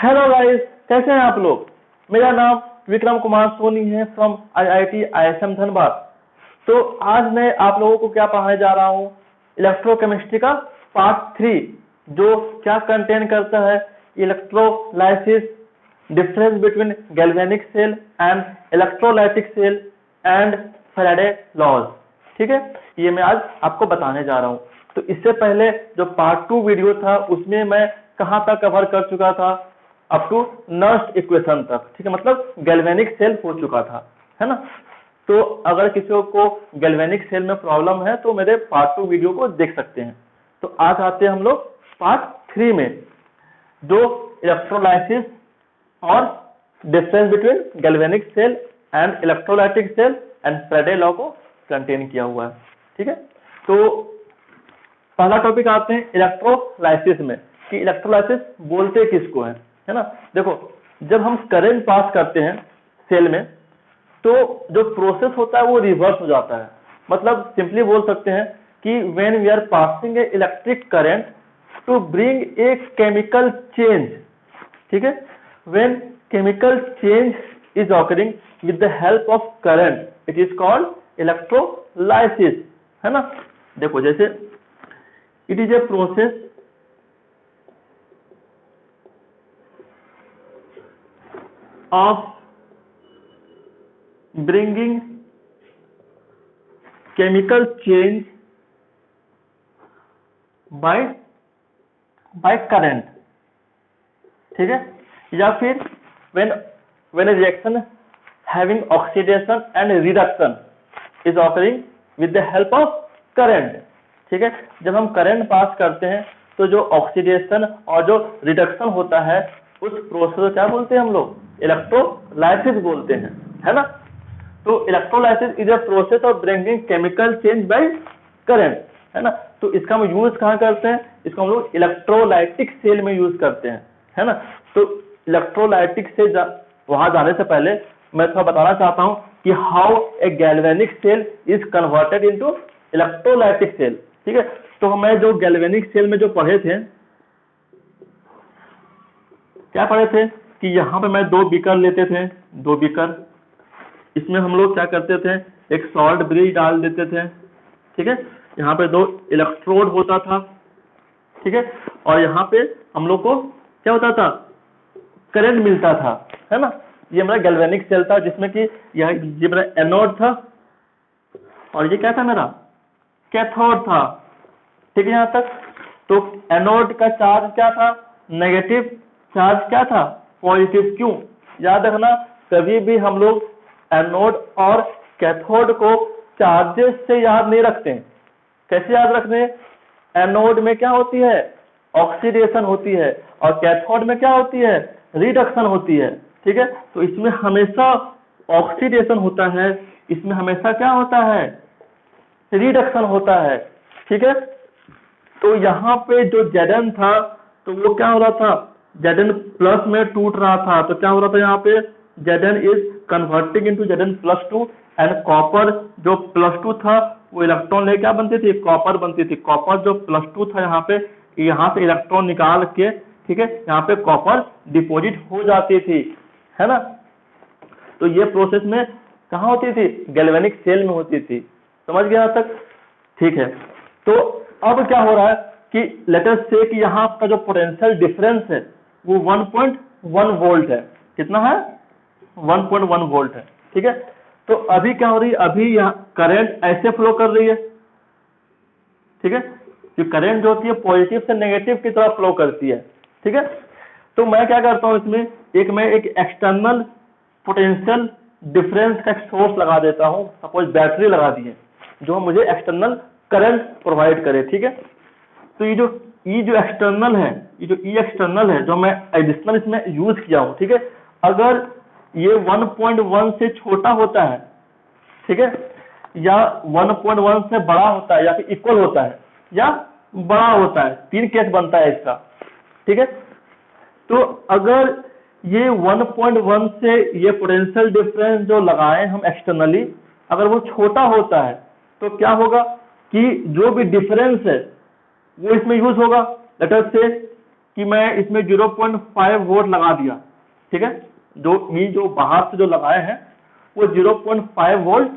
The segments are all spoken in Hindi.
हेलो गाइस, कैसे हैं आप लोग। मेरा नाम विक्रम कुमार सोनी है फ्रॉम IIT ISM धनबाद। तो आज मैं आप लोगों को क्या पढ़ाने जा रहा हूँ, इलेक्ट्रोकेमिस्ट्री का पार्ट 3, जो क्या कंटेन करता है electrolysis, difference between galvanic cell and electrolytic cell and Faraday laws. ठीक है, ये मैं आज आपको बताने जा रहा हूँ। तो इससे पहले जो पार्ट 2 वीडियो था उसमें मैं कहाँ तक कवर कर चुका था, अप टू नर्स इक्वेशन तक। ठीक है, मतलब गैल्वेनिक सेल हो चुका था, है ना। तो अगर किसी को गैल्वेनिक सेल में प्रॉब्लम है तो मेरे पार्ट 2 वीडियो को देख सकते हैं। तो आज आते हैं हम लोग पार्ट 3 में, जो इलेक्ट्रोलाइसिस और difference between galvanic cell and electrolytic cell and Faraday law को कंटेन किया हुआ है। ठीक है, तो पहला टॉपिक आते हैं इलेक्ट्रोलाइसिस में, कि इलेक्ट्रोलाइसिस बोलते किसको है ना। देखो, जब हम करंट पास करते हैं सेल में तो जो प्रोसेस होता है वो रिवर्स हो जाता है। मतलब सिंपली बोल सकते हैं कि when we are passing a electric current to bring a chemical change, ठीक है, when chemical change is occurring with the help of current, it is called electrolysis, है ना। देखो, जैसे it is a process of bringing chemical change by current, ठीक है। या फिर when a reaction having oxidation and reduction is occurring with the help of current, ठीक है। जब हम करंट पास करते हैं तो जो ऑक्सीडेशन और जो रिडक्शन होता है उस प्रोसेस को क्या बोलते हैं हम लोग, इलेक्ट्रोलाइसिस बोलते हैं, है ना। तो electrolysis is a process of bringing chemical change by current, है ना। तो इसका हम यूज कहाँ करते हैं, इसको हम लोग इलेक्ट्रोलाइटिक सेल में यूज करते हैं, है ना। तो इलेक्ट्रोलाइटिक से वहां जाने से पहले मैं थोड़ा बताना चाहता हूँ कि how a galvanic cell is converted into electrolytic cell. ठीक है, तो हमें जो गैल्वेनिक सेल में जो पढ़े थे, क्या पढ़े थे कि यहाँ पे मैं 2 बीकर लेते थे, 2 बीकर, इसमें हम लोग क्या करते थे, एक सॉल्ट ब्रिज डाल देते थे, ठीक है। यहाँ पे 2 इलेक्ट्रोड होता था, ठीक है, और यहाँ पे हम लोग को क्या होता था, करंट मिलता था, है ना। ये मेरा गैल्वेनिक सेल था जिसमें कि ये मेरा एनोड था और ये क्या था, मेरा कैथोड था, ठीक है। यहाँ तक तो एनोड का चार्ज क्या था, नेगेटिव, चार्ज क्या था, पॉजिटिव। क्यों, याद रखना, कभी भी हम लोग एनोड और कैथोड को चार्जेस से याद नहीं रखते हैं। कैसे याद रखते हैं, एनोड में क्या होती है, ऑक्सीडेशन होती है, और कैथोड में क्या होती है, रिडक्शन होती है, ठीक है। तो इसमें हमेशा ऑक्सीडेशन होता है, इसमें हमेशा क्या होता है, रिडक्शन होता है, ठीक है। तो यहाँ पे जो Zn था तो वो क्या हो रहा था, Zn प्लस में टूट रहा था, तो क्या हो रहा था, यहाँ पे Zn is converting into Zn plus 2 and copper जो प्लस 2 था वो इलेक्ट्रॉन ले क्या बनती थी, कॉपर बनती थी। कॉपर जो प्लस 2 था यहाँ पे, यहाँ से इलेक्ट्रॉन निकाल के, ठीक है, यहाँ पे कॉपर डिपोजिट हो जाती थी, है ना। तो ये प्रोसेस में कहाँ होती थी, गैल्वेनिक सेल में होती थी। समझ गया यहाँ तक, ठीक है। तो अब क्या हो रहा है कि लेट अस से कि यहाँ का जो पोटेंशियल डिफरेंस है वो 1.1 वोल्ट है। कितना है, 1.1 वोल्ट है, ठीक है। तो अभी क्या हो रही है, अभी यहाँ करंट ऐसे फ्लो कर रही है, ठीक है। जो करंट जो होती है पॉजिटिव से नेगेटिव की तरफ फ्लो करती है, ठीक है। तो मैं क्या करता हूँ इसमें, मैं एक एक्सटर्नल पोटेंशियल डिफरेंस का सोर्स लगा देता हूँ। सपोज बैटरी लगा दी है जो मुझे एक्सटर्नल करंट प्रोवाइड करे, ठीक है। तो ये जो एक्सटर्नल है, ये जो ई एक्सटर्नल है जो मैं एडिशनल इसमें यूज किया हूँ, ठीक है। अगर ये 1.1 से छोटा होता है, ठीक है, या 1.1 से बड़ा होता है, या फिर इक्वल होता है, या बड़ा होता है, 3 केस बनता है इसका, ठीक है। तो अगर ये 1.1 से ये पोटेंशियल डिफरेंस जो लगाए हम एक्सटर्नली, अगर वो छोटा होता है तो क्या होगा कि जो भी डिफरेंस है वो इसमें यूज होगा। लेट अस से कि मैं इसमें 0.5 वोल्ट लगा दिया, ठीक है, जो बाहर से जो लगाए हैं वो 0.5 वोल्ट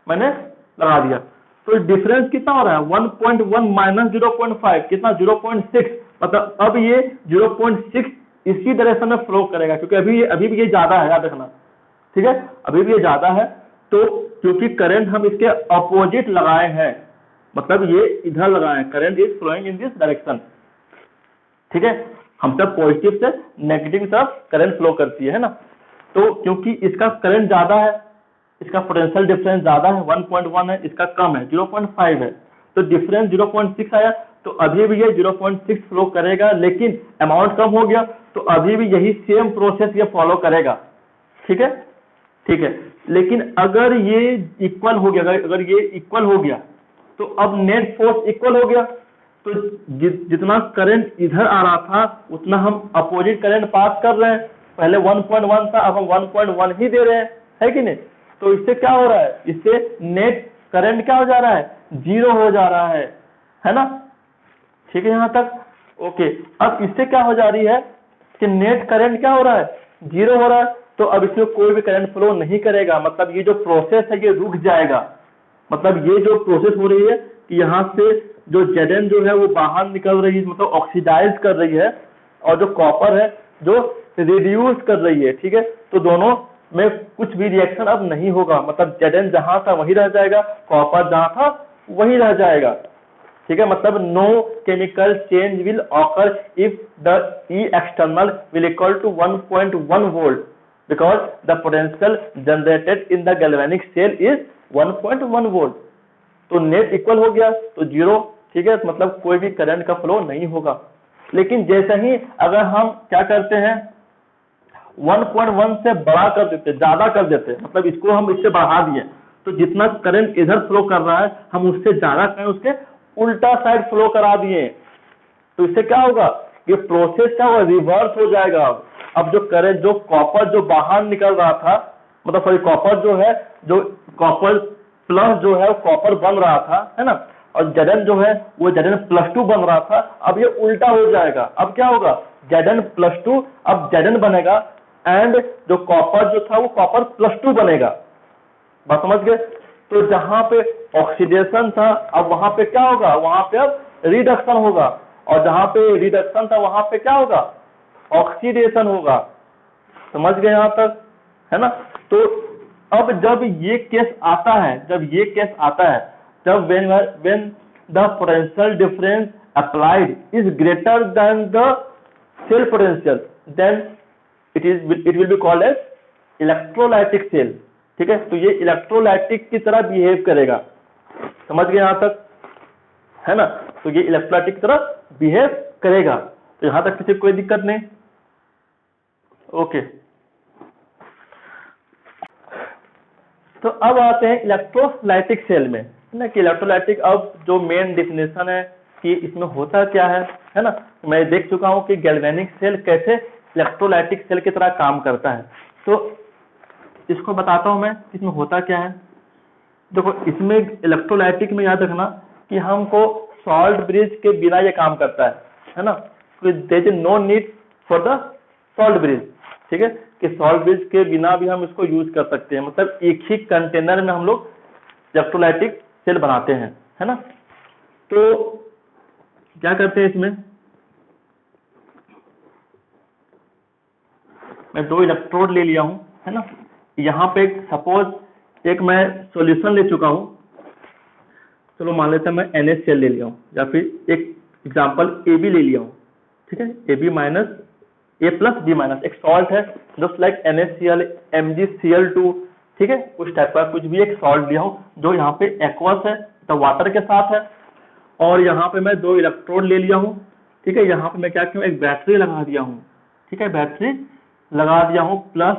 मैंने लगा दिया, तो डिफरेंस कितना हो रहा है 1.1 माइनस 0.5 कितना 0.6, मतलब अब ये 0.6 इसी डायरेक्शन में फ्लो करेगा, क्योंकि अभी भी ये ज्यादा है, याद रखना, ठीक है, अभी भी ये ज्यादा है, तो क्योंकि करंट हम इसके अपोजिट लगाए हैं, मतलब ये इधर लगाए हैं, current is flowing in this direction, ठीक है, हम सब पॉजिटिव से नेगेटिव की तरफ करंट फ्लो करती है ना, तो क्योंकि इसका करंट ज्यादा है, इसका पोटेंशियल डिफरेंस ज्यादा है 1.1 है, इसका कम है 0.5 है, तो डिफरेंस 0.6 आया, तो अभी भी ये 0.6 फ्लो करेगा, लेकिन अमाउंट कम हो गया, तो अभी भी यही सेम प्रोसेस ये फॉलो करेगा, ठीक है, ठीक है, लेकिन अगर ये इक्वल हो गया, अगर ये इक्वल हो गया, तो अब नेट फोर्स इक्वल हो गया, तो जितना करंट इधर आ रहा था उतना हम अपोजिट करंट पास कर रहे हैं, पहले 1.1 था, अब हम 1.1 ही दे रहे हैं, है कि नहीं, तो इससे क्या हो रहा है, इससे नेट करंट क्या हो जा रहा है, जीरो हो जा रहा है ना, ठीक है, यहां तक ओके। अब इससे क्या हो जा रही है कि नेट करंट क्या हो रहा है, जीरो हो रहा है, तो अब इसमें कोई भी करंट फ्लो नहीं करेगा, मतलब ये जो प्रोसेस है ये रुक जाएगा, मतलब ये जो प्रोसेस हो रही है कि यहाँ से जो Zn जो है वो बाहर निकल रही है, मतलब ऑक्सीडाइज कर रही है, और जो कॉपर है जो रिड्यूस कर रही है, ठीक है, तो दोनों में कुछ भी रिएक्शन अब नहीं होगा, मतलब Zn जहां था वही रह जाएगा, कॉपर जहां था वही रह जाएगा, ठीक है, मतलब no chemical change will occur if the E external will equal to 1.1 volt because the potential generated in the galvanic cell is 1.1 volt, तो नेट इक्वल हो गया तो जीरो, ठीक है, मतलब कोई भी करंट का फ्लो नहीं होगा, लेकिन जैसे ही अगर हम क्या करते हैं 1.1 से बड़ा कर देते, ज्यादा कर देते, मतलब इसको हम इससे बढ़ा दिए, तो जितना करंट इधर फ्लो कर रहा है हम उससे ज्यादा करें, उसके उल्टा साइड फ्लो करा दिए, तो इससे क्या होगा, ये प्रोसेस क्या होगा, रिवर्स हो जाएगा। अब जो करंट जो कॉपर जो बाहर निकल रहा था, मतलब सॉरी कॉपर जो है, जो कॉपर प्लस जो है कॉपर बन रहा था, है ना, और Zn जो है वो Zn+2 बन रहा था, अब ये उल्टा हो जाएगा, अब क्या होगा Zn+2 अब Zn बनेगा, एंड जो कॉपर जो था वो कॉपर+2 बनेगा, बात समझ गए, तो जहां पे ऑक्सीडेशन था अब वहां पे क्या होगा, वहां पे अब रिडक्शन होगा, और जहां पे रिडक्शन था वहां पे क्या होगा, ऑक्सीडेशन होगा, समझ गए यहां तक, है ना, तो अब जब ये केस आता है, जब when the potential difference applied is greater than the cell potential, then it will be called as electrolytic cell, ठीक है, तो ये इलेक्ट्रोलाइटिक की तरह बिहेव करेगा, समझ गए यहां तक, है ना, तो ये इलेक्ट्रोलाइटिक की तरह बिहेव करेगा, तो यहां तक किसी कोई दिक्कत नहीं, ओके। तो अब आते हैं इलेक्ट्रोलाइटिक सेल में, है ना, कि इलेक्ट्रोलाइटिक अब जो मेन डेफिनेशन है कि इसमें होता क्या है ना, मैं देख चुका हूं कि गैल्वेनिक सेल कैसे इलेक्ट्रोलाइटिक सेल की तरह काम करता है, तो इसको बताता हूं मैं इसमें होता क्या है। देखो इसमें इलेक्ट्रोलाइटिक में याद रखना कि हमको सॉल्ट ब्रिज के बिना ये काम करता है ना, there is no need for the salt bridge, ठीक है, कि सॉल्ट ब्रिज के बिना भी हम इसको यूज कर सकते हैं, मतलब एक ही कंटेनर में हम लोग इलेक्ट्रोलाइटिक सेल बनाते हैं, है ना, तो क्या करते हैं इसमें, मैं दो इलेक्ट्रोड ले लिया हूं, है ना, यहाँ पे सपोज एक मैं सॉल्यूशन ले चुका हूं, चलो मान लेते हैं मैं NaCl ले लिया हूं, या फिर एक एग्जांपल AB ले लिया हूं, ठीक है, AB माइनस A+B- एक सॉल्ट है जस्ट लाइक NaCl MgCl2, ठीक है, उस टाइप का कुछ भी एक सॉल्ट लिया हूं जो यहाँ पे एक्वस है तो वाटर के साथ है, और यहाँ पे मैं दो इलेक्ट्रोड ले लिया हूं, ठीक है, यहाँ पे मैं क्या किया एक बैटरी लगा दिया हूं, ठीक है, बैटरी लगा दिया हूं प्लस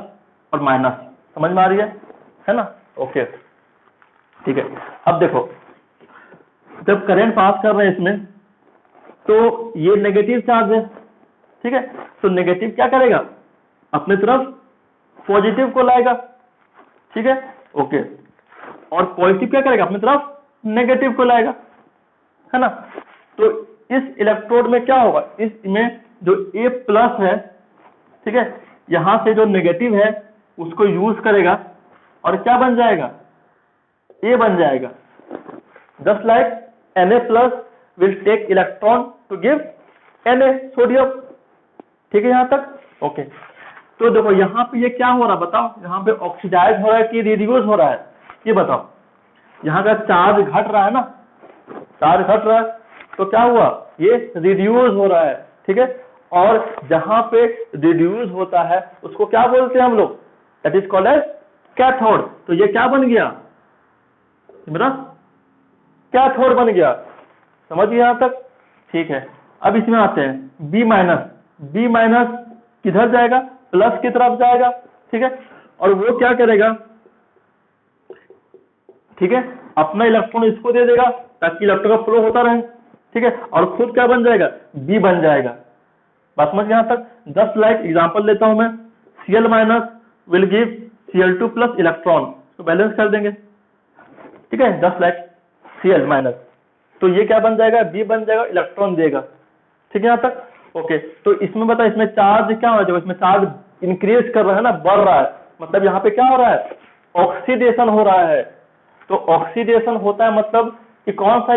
और माइनस, समझ में आ रही है ना, ओके, ठीक है। अब देखो जब करंट पास कर रहे हैं इसमें तो ये नेगेटिव चार्ज है, ठीक है, तो नेगेटिव क्या करेगा अपने तरफ पॉजिटिव को लाएगा, ठीक है, ओके, और पॉजिटिव क्या करेगा अपनी तरफ नेगेटिव को लाएगा, है ना, तो इस इलेक्ट्रोड में क्या होगा, इसमें जो A प्लस है, ठीक है, यहां से जो नेगेटिव है उसको यूज करेगा और क्या बन जाएगा, A बन जाएगा। Just like Na plus will take electron to give Na sodium, ठीक है यहाँ तक। ओके, तो देखो यहाँ पे ये क्या हो रहा है बताओ, यहाँ पे ऑक्सीडाइज हो रहा है कि रिड्यूस हो रहा है, ये बताओ। यहाँ का चार्ज घट रहा है ना, चार्ज घट रहा है, तो क्या हुआ, ये रिड्यूस हो रहा है, ठीक है। और जहां पे रिड्यूस होता है उसको क्या बोलते हैं हम लोग, that is called as cathode. तो ये क्या बन गया मेरा, कैथोड बन गया, समझिए यहाँ तक, ठीक है। अब इसमें आते हैं बी माइनस किधर जाएगा, प्लस की तरफ जाएगा, ठीक है। और वो क्या करेगा, ठीक है, अपना इलेक्ट्रॉन इसको दे देगा ताकि इलेक्ट्रॉन का फ्लो होता रहे, ठीक है। और खुद क्या बन जाएगा, बी बन जाएगा। बात समझ यहाँ तक। जस्ट लाइक एग्जांपल लेता हूं मैं, Cl minus will give Cl2 plus electron, तो बैलेंस कर देंगे, ठीक है, जस्ट लाइक Cl माइनस, तो ये क्या बन जाएगा, बी बन जाएगा, इलेक्ट्रॉन देगा, ठीक है यहाँ तक। ओके, तो इसमें बता, इसमें चार्ज क्या हो जाएगा, इसमें चार्ज इंक्रीज कर रहा है ना, बढ़ रहा है, मतलब यहाँ पे क्या हो रहा है, ऑक्सीडेशन हो रहा है। तो ऑक्सीडेशन होता है मतलब कि कौन सा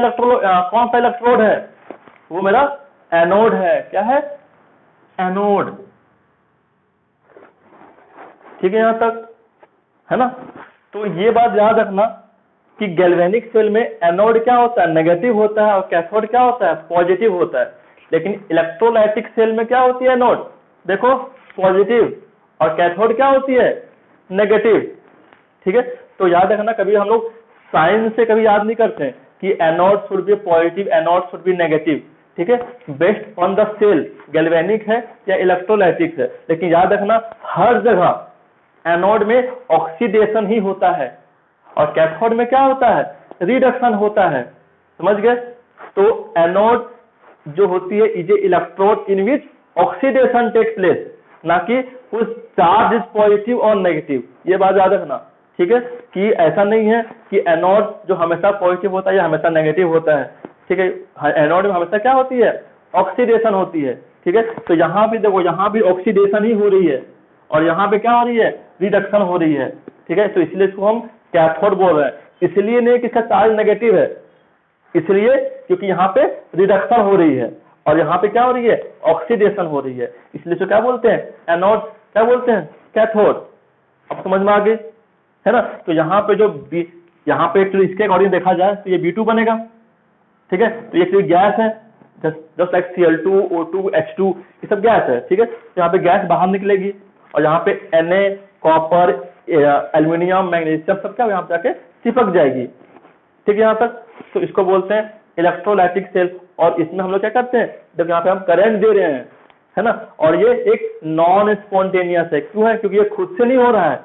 इलेक्ट्रोड है, वो मेरा एनोड है, क्या है, एनोड, ठीक है यहाँ तक, है ना। तो ये बात याद रखना कि गैल्वेनिक सेल में एनोड क्या होता है, नेगेटिव होता है, और कैथोड क्या होता है, पॉजिटिव होता है। लेकिन इलेक्ट्रोलाइटिक सेल में क्या होती है, एनोड देखो पॉजिटिव, और कैथोड क्या होती है, नेगेटिव, ठीक है। तो याद रखना, कभी हम लोग साइन से कभी याद नहीं करते कि anode should be positive, anode should be negative, ठीक है, based on the cell galvanic है या इलेक्ट्रोलाइटिक है। लेकिन याद रखना हर जगह एनोड में ऑक्सीडेशन ही होता है और कैथोड में क्या होता है, रिडक्शन होता है, समझ गए। तो एनोड जो होती है is a electrode in which oxidation takes place, ना कि उस चार्ज इज पॉजिटिव और नेगेटिव, ये बात याद रखना, ठीक है। कि ऐसा नहीं है कि एनोड जो हमेशा पॉजिटिव होता है या हमेशा नेगेटिव होता है, ठीक है। एनोड में हमेशा क्या होती है, ऑक्सीडेशन होती है, ठीक है। तो यहाँ भी देखो, यहाँ भी ऑक्सीडेशन ही हो रही है और यहाँ पे क्या हो रही है, रिडक्शन हो रही है, ठीक है। तो इसलिए इसको हम कैथोड बोल रहे हैं, इसलिए नहीं कि इसका चार्ज नेगेटिव है, इसलिए क्योंकि यहाँ पे रिडक्शन हो रही है और यहाँ पे क्या हो रही है, ऑक्सीडेशन हो रही है, इसलिए इसको क्या बोलते हैं, एनोड, क्या बोलते हैं, कैथोड। अब समझ में आ गई, है ना। तो यहाँ पे जो यहाँ पे एक्चुअली इसके अकॉर्डिंग देखा जाए तो ये B2 बनेगा, ठीक है। तो ये गैस है, just like Cl2, O2, H2, ये सब गैस है, ठीक है। तो यहाँ पे गैस बाहर निकलेगी और यहाँ पे Na, कॉपर, एल्यूमिनियम, मैग्नीशियम सब क्या यहाँ पे जाके चिपक जाएगी, ठीक है यहाँ तक। तो इसको बोलते हैं इलेक्ट्रोलाइटिक सेल। और इसमें हम लोग क्या करते हैं, जब यहाँ पे हम करंट दे रहे हैं, है ना, और ये एक नॉन स्पॉन्टेनियस है, क्यों है, क्योंकि ये खुद से नहीं हो रहा है,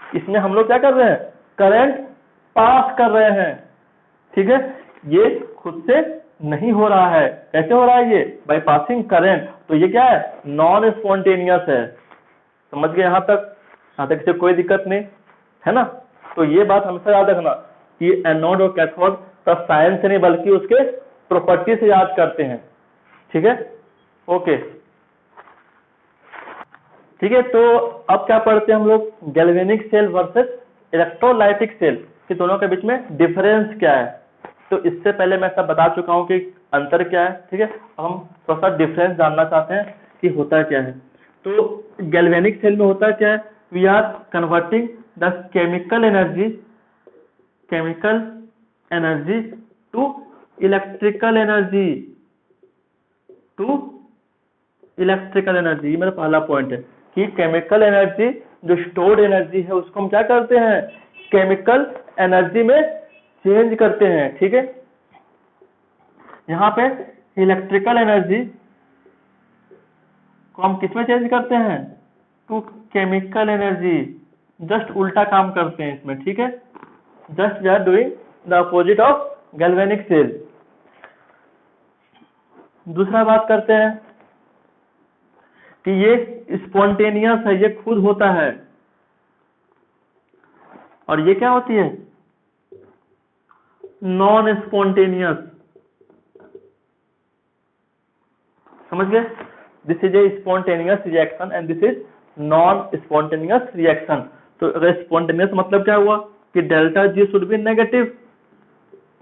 इसमें हम लोग क्या कर रहे हैं, करंट पास कर रहे हैं, ठीक है। ये खुद से नहीं हो रहा है, कैसे हो रहा है, ये बाय पासिंग करंट। तो ये क्या है, नॉन स्पॉन्टेनियस है, समझ गए यहाँ तक, यहाँ तक से कोई दिक्कत नहीं, है ना। तो ये बात हमेशा याद रखना कि एनोड और कैथोड का साइंस नहीं बल्कि उसके प्रॉपर्टी से याद करते हैं, ठीक है। ओके, ठीक है। तो अब क्या पढ़ते हैं हम लोग, galvanic cell versus electrolytic cell, कि दोनों के बीच में डिफरेंस क्या है। तो इससे पहले मैं सब बता चुका हूं कि अंतर क्या है, ठीक है। अब हम थोड़ा सा डिफरेंस जानना चाहते हैं कि होता क्या है। तो गैल्वेनिक सेल में होता क्या है, we are converting the chemical energy to electrical energy, ये मेरा पहला पॉइंट है कि केमिकल एनर्जी जो स्टोर्ड एनर्जी है उसको हम क्या करते हैं, केमिकल एनर्जी में चेंज करते हैं, ठीक है। यहाँ पे इलेक्ट्रिकल एनर्जी को हम किस में चेंज करते हैं, टू केमिकल एनर्जी, जस्ट उल्टा काम करते हैं इसमें, ठीक है। Just we are doing the opposite of galvanic cell. दूसरा बात करते हैं कि ये स्पॉन्टेनियस है, ये खुद होता है, और ये क्या होती है, नॉन स्पॉन्टेनियस, समझ गए। This is a spontaneous reaction and this is non spontaneous reaction. तो अगर स्पॉन्टेनियस मतलब क्या हुआ कि delta G should be negative,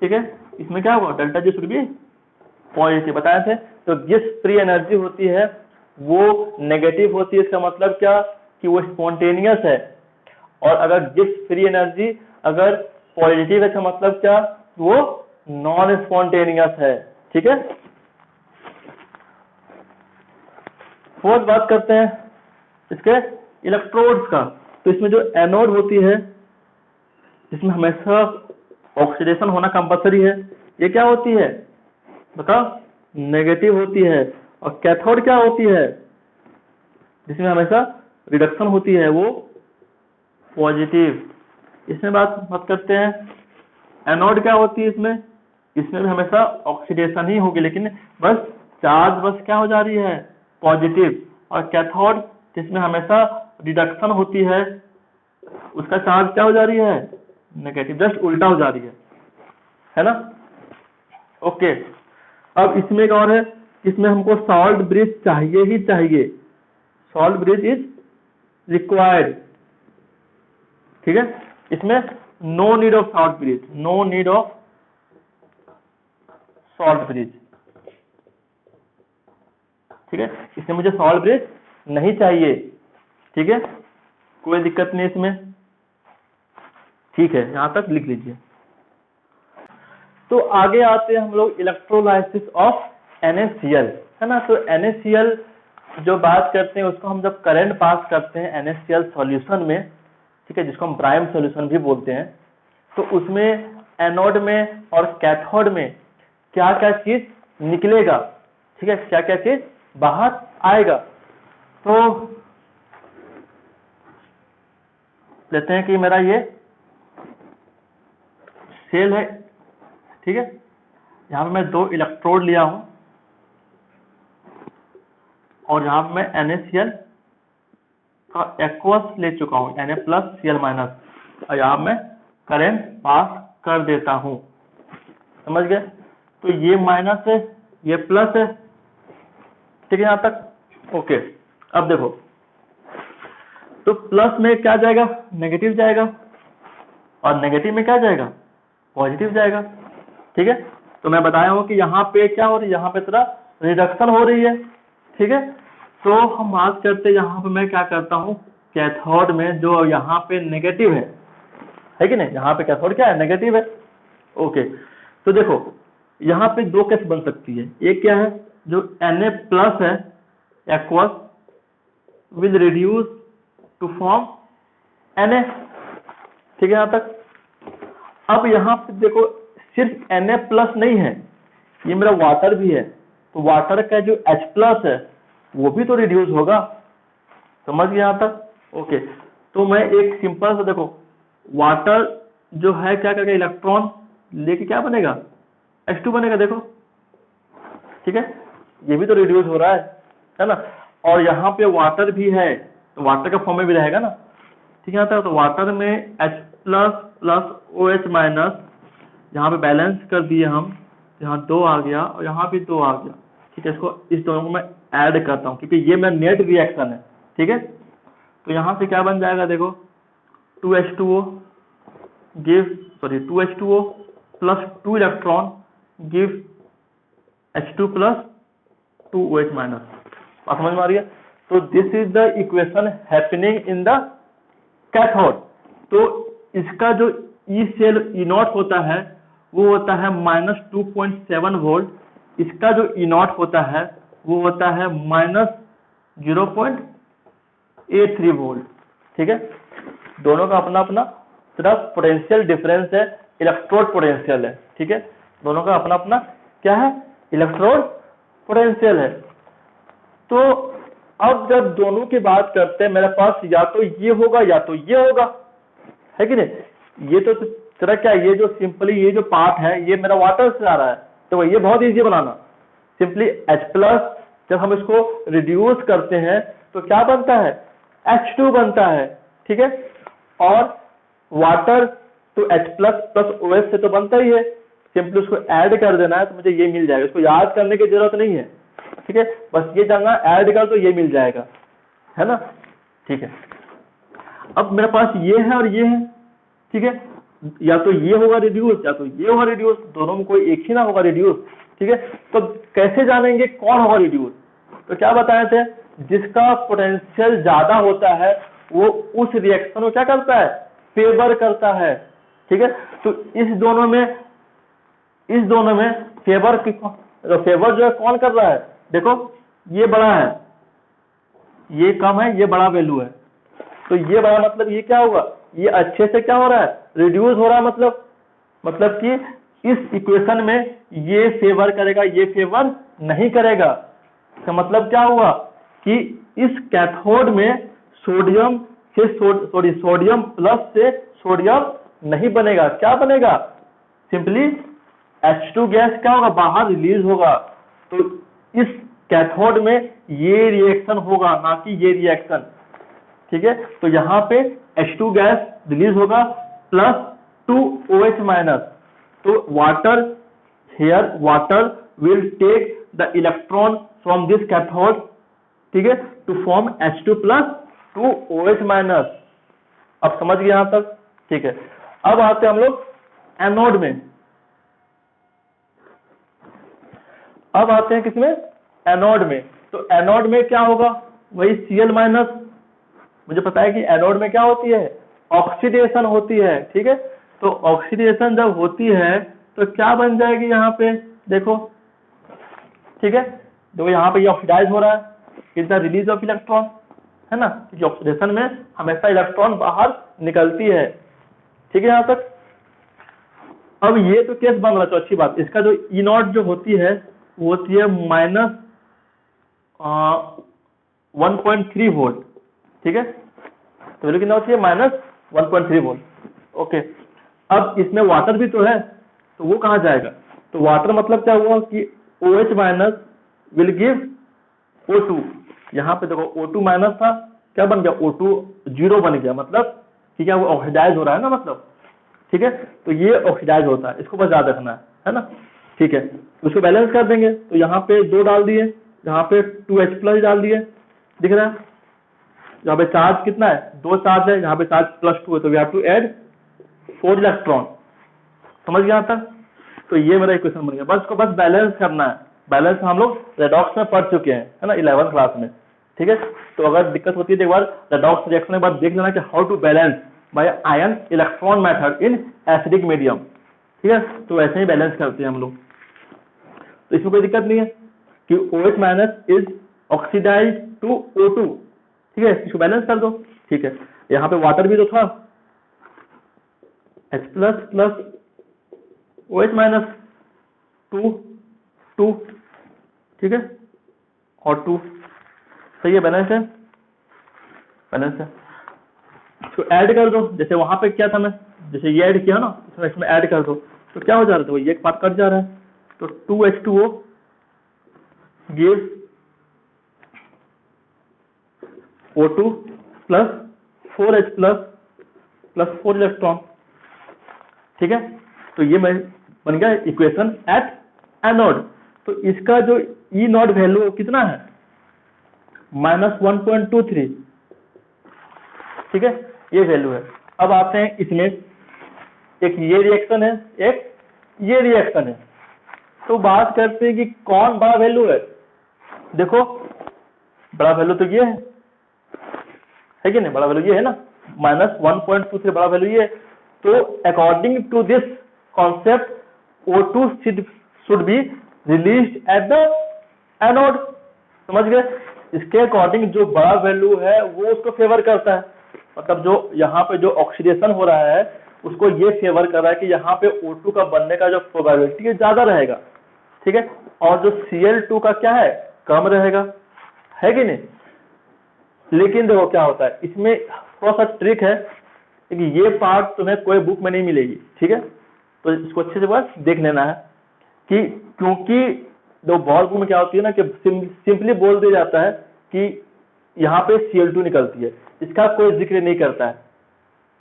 ठीक है, इसमें क्या हुआ delta G should be positive बताए थे। तो जिस फ्री एनर्जी होती है वो नेगेटिव होती है, इसका मतलब क्या कि वो स्पॉन्टेनियस है, और अगर जिस फ्री एनर्जी अगर पॉजिटिव है इसका मतलब क्या वो नॉन स्पॉन्टेनियस है, ठीक है। फोर्थ बात करते हैं इसके इलेक्ट्रोड्स का। तो इसमें जो एनोड होती है इसमें हमेशा ऑक्सीडेशन होना कंपलसरी है, ये क्या होती है बताओ नेगेटिव होती है। और कैथोड क्या होती है जिसमें हमेशा रिडक्शन होती है वो पॉजिटिव। इसमें बात करते हैं एनोड क्या होती है, इसमें भी हमेशा ऑक्सीडेशन ही होगी, लेकिन बस चार्ज बस क्या हो जा रही है पॉजिटिव। और कैथोड जिसमें हमेशा रिडक्शन होती है उसका चार्ज क्या हो जा रही है नेगेटिव, जस्ट उल्टा हो जा रही है ना। ओके, अब इसमें एक और है, इसमें हमको सॉल्ट ब्रिज चाहिए ही चाहिए, सॉल्ट ब्रिज इज रिक्वायर्ड, ठीक है। इसमें no need of salt bridge, no need of salt bridge, ठीक है। इसमें मुझे सॉल्ट ब्रिज नहीं चाहिए, ठीक है, कोई दिक्कत नहीं इसमें, ठीक है, यहां तक लिख लीजिए। तो आगे आते हैं हम लोग इलेक्ट्रोलाइसिस ऑफ NaCl, है ना। तो NaCl जो बात करते हैं उसको हम जब करंट पास करते हैं NaCl सॉल्यूशन में, ठीक है, जिसको हम प्राइम सॉल्यूशन भी बोलते हैं, तो उसमें एनोड में और कैथोड में क्या क्या चीज निकलेगा, ठीक है, क्या क्या चीज बाहर आएगा। तो लेते हैं कि मेरा ये सेल है, ठीक है, यहाँ पे मैं दो इलेक्ट्रोड लिया हूं और यहाँ पे मैं NaCl का एक्वस ले चुका हूं Na+Cl-, और यहाँ मैं करंट पास कर देता हूं, समझ गए। तो ये माइनस है ये प्लस है, ठीक है यहाँ तक। ओके, अब देखो तो प्लस में क्या जाएगा नेगेटिव जाएगा और नेगेटिव में क्या जाएगा पॉजिटिव जाएगा, ठीक है। तो मैं बताया हूं कि यहाँ पे क्या हो रही है, यहाँ पे तरह रिडक्शन हो रही है, ठीक है। तो हम बात करते हैं यहाँ पे मैं क्या करता हूँ कैथोड में जो यहाँ पे नेगेटिव है कि नहीं, यहाँ पे कैथोड क्या है नेगेटिव है। ओके, तो देखो यहाँ पे दो केस बन सकती है, एक क्या है जो Na+ है aqueous will reduce to form Na, ठीक है यहाँ तक। अब यहाँ पे देखो सिर्फ Na+ नहीं है, ये मेरा वाटर भी है, तो वाटर का जो H+ है वो भी तो रिड्यूस होगा, समझ गए यहाँ तक। ओके, तो मैं एक सिंपल सा देखो वाटर जो है क्या करेगा इलेक्ट्रॉन लेके क्या बनेगा H2 बनेगा, देखो ठीक है, ये भी तो रिड्यूस हो रहा है ना। और यहाँ पे वाटर भी है तो वाटर का फॉर्म में भी रहेगा ना, ठीक है। तो वाटर में H+ प्लस OH-, यहाँ पे बैलेंस कर दिए हम, यहाँ 2 आ गया और यहाँ भी 2 आ गया, ठीक है। इसको इस दोनों को मैं ऐड करता हूँ क्योंकि ये मेरा नेट रिएक्शन है, ठीक है। तो यहाँ से क्या बन जाएगा देखो 2H2O plus 2 electron give H2 plus 2 OH-। बात समझ में आ रही है। तो this is the equation happening in the cathode. तो इसका जो ई सेल E0 होता है वो होता है -2.7 वोल्ट, इसका जो E0 होता है वो होता है -0.83 वोल्ट, ठीक है। दोनों का अपना अपना तरफ पोटेंशियल डिफरेंस है, इलेक्ट्रोड पोटेंशियल है, ठीक है। दोनों का अपना अपना क्या है इलेक्ट्रोड पोटेंशियल है। तो अब जब दोनों की बात करते हैं मेरे पास या तो ये होगा या तो ये होगा, है कि नहीं। ये तो तरह क्या ये जो सिंपली ये जो पार्ट है ये मेरा वाटर से आ रहा है, तो ये बहुत इजी बनाना। सिंपली H+ जब हम इसको रिड्यूस करते हैं तो क्या बनता है H2 बनता है, ठीक है। और वाटर तो H+ प्लस OH से तो बनता ही है, सिंपली उसको ऐड कर देना है तो मुझे ये मिल जाएगा, इसको याद करने की जरूरत नहीं है, ठीक है, बस ये जानना ऐड कर तो ये मिल जाएगा, है ना। ठीक है, अब मेरे पास ये है और ये है, ठीक है, या तो ये होगा रिड्यूस या तो ये होगा रिड्यूस, दोनों में कोई एक ही ना होगा रिड्यूस। ठीक है, तो कैसे जानेंगे कौन होगा रिड्यूस? तो क्या बताए थे, जिसका पोटेंशियल ज्यादा होता है वो उस रिएक्शन को क्या करता है, फेवर करता है। ठीक है, तो इस दोनों में फेवर फेवर जो है कौन कर रहा है, देखो ये बड़ा है, ये कम है, ये बड़ा वैल्यू है, तो ये बड़ा मतलब ये क्या होगा, ये अच्छे से क्या हो रहा है, रिड्यूस हो रहा है, मतलब कि इस इक्वेशन में ये फेवर करेगा, ये फेवर नहीं करेगा। तो मतलब क्या हुआ कि इस कैथोड में सोडियम से सोडियम प्लस से सोडियम नहीं बनेगा, क्या बनेगा, सिंपली H2 गैस क्या होगा, बाहर रिलीज होगा। तो इस कैथोड में ये रिएक्शन होगा, ना कि ये रिएक्शन। ठीक है, तो यहाँ पे H2 गैस रिलीज होगा प्लस 2OH माइनस, तो water will take the electron from this cathode, ठीक है, to form H2 plus 2OH minus. अब समझ गए यहां तक? ठीक है, अब आते हैं हम लोग एनोड में। अब आते हैं किसमें, एनोड में। तो एनोड में क्या होगा, वही Cl माइनस, मुझे पता है कि एनोड में क्या होती है, ऑक्सीडेशन होती है। ठीक है, तो ऑक्सीडेशन जब होती है तो क्या बन जाएगी यहाँ पे, देखो, ठीक है, देखो यहाँ पे ये ऑक्सीडाइज हो रहा है, is the release of electron, है ना, क्योंकि ऑक्सीडेशन में हमेशा इलेक्ट्रॉन बाहर निकलती है। ठीक है यहाँ तक। अब ये तो केस बन रहा है, तो अच्छी बात, इसका जो ई नॉट जो होती है वो होती है माइनस 1.3 वोल्ट। ठीक है, तो वैल्यू कितना होती है, माइनस 1.3 वोल्ट। ओके, अब इसमें वाटर भी तो है, तो वो कहाँ जाएगा, तो वाटर मतलब क्या हुआ कि OH minus will give O2। यहाँ पे देखो O2 माइनस था, क्या बन गया, O2 जीरो बन गया, मतलब ठीक है, वो ऑक्सीडाइज हो रहा है ना, मतलब। ठीक है, तो ये ऑक्सीडाइज होता है, इसको बस याद रखना है ना। ठीक है, उसको बैलेंस कर देंगे, तो यहाँ पे 2 डाल दिए, यहाँ पे 2H प्लस डाल दिए, दिख रहा है, यहाँ पे चार्ज कितना है, 2 चार्ज है, यहाँ पे चार्ज +2 है, तो we have to add 4 electron. समझ गया तक? तो ये मेरा इक्वेशन बन गया, बस इसको बस बैलेंस करना है। बैलेंस हम लोग रेडॉक्स में पढ़ चुके हैं, है ना, 11th क्लास में। ठीक है, तो अगर दिक्कत होती है तो एक बार रेडॉक्स रिएक्शन के बाद देख लेना कि how to balance by ion electron method in acidic medium. ठीक है, तो ऐसे ही बैलेंस करते हैं हम लोग, तो इसमें कोई दिक्कत नहीं है कि OH minus is oxidize to O2। ठीक है, इसको बैलेंस कर दो। ठीक है, यहाँ पे वाटर भी तो था, H plus plus OH minus 2 ठीक है, और 2 सही है, बैलेंस है, बैलेंस है। इसको ऐड कर दो, जैसे वहां पे क्या था, मैं जैसे ये ऐड किया ना, इसमें ऐड कर दो, तो क्या हो जा रहा था, ये एक पार्ट कट जा रहा है, तो 2H2O gives O2 plus 4H plus 4 electron. ठीक है, तो ये बन गया इक्वेशन एट एनोड। तो इसका जो ई नॉट वैल्यू कितना है, -1.23। ठीक है, ये वैल्यू है। अब आते हैं इसमें, एक ये रिएक्शन है, एक ये रिएक्शन है, तो बात करते हैं कि कौन बड़ा वैल्यू है। देखो बड़ा वैल्यू तो ये है कि नहीं, बड़ा वैल्यू ये है ना, -1.23 बड़ा वैल्यू ये। तो according to this concept O2 should be released at the anode. समझ गए? इसके अकॉर्डिंग जो बड़ा वैल्यू है वो उसको फेवर करता है, मतलब जो यहाँ पे जो ऑक्सीडेशन हो रहा है उसको ये फेवर कर रहा है कि यहाँ पे O2 का बनने का जो प्रोबेबिलिटी है ज्यादा रहेगा। ठीक है, और जो Cl2 का क्या है, कम रहेगा, है कि नहीं। लेकिन देखो क्या होता है, इसमें थोड़ा सा ट्रिक है कि ये पार्ट तुम्हें कोई बुक में नहीं मिलेगी। ठीक है, तो इसको अच्छे से बस देख लेना है कि क्योंकि दो बहुत बुक में क्या होती है ना कि सिंपली बोल दिया जाता है कि यहाँ पे Cl2 निकलती है, इसका कोई जिक्र नहीं करता है।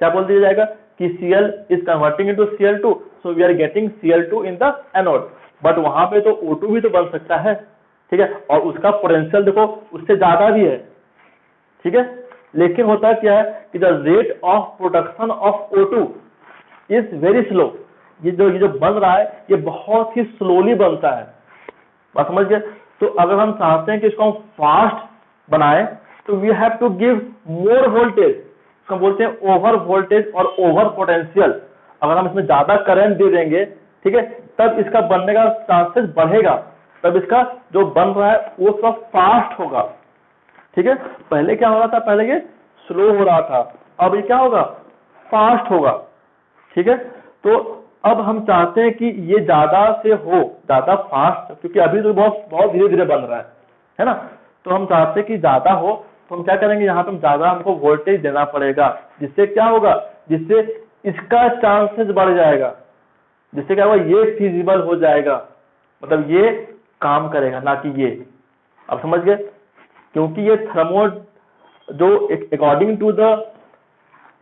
क्या बोल दिया जाएगा कि Cl is converting into Cl2, so we are getting Cl2 in the anode. But वहां पे तो O2 भी तो बन सकता है, ठीक है, और उसका पोटेंशियल देखो उससे ज्यादा भी है, ठीक है। लेकिन होता क्या है कि the rate of production of O2 is very slow, ये जो बन रहा है ये बहुत ही स्लोली बनता है, बात समझ गए। तो अगर हम चाहते हैं कि इसको हम फास्ट बनाए तो we have to give more voltage, हम बोलते हैं ओवर वोल्टेज और ओवर पोटेंशियल। अगर हम इसमें ज्यादा करंट दे देंगे, ठीक है, तब इसका बनने का चांसेस बढ़ेगा, तब इसका जो बन रहा है वो थोड़ा फास्ट होगा, ठीक है। पहले क्या हो रहा था, पहले ये स्लो हो रहा था, अब ये क्या होगा, फास्ट होगा, ठीक है। तो अब हम चाहते हैं कि ये ज्यादा से हो, ज्यादा फास्ट, क्योंकि अभी तो बहुत बहुत धीरे धीरे बन रहा है ना। तो हम चाहते हैं कि ज्यादा हो, तो हम क्या करेंगे, यहाँ पे हम ज्यादा हमको वोल्टेज देना पड़ेगा, जिससे क्या होगा, जिससे इसका चांसेस बढ़ जाएगा, जिससे क्या होगा, ये फिजिबल हो जाएगा, मतलब ये काम करेगा, ना कि ये। अब समझ गए, क्योंकि ये थर्मो जो अकॉर्डिंग टू द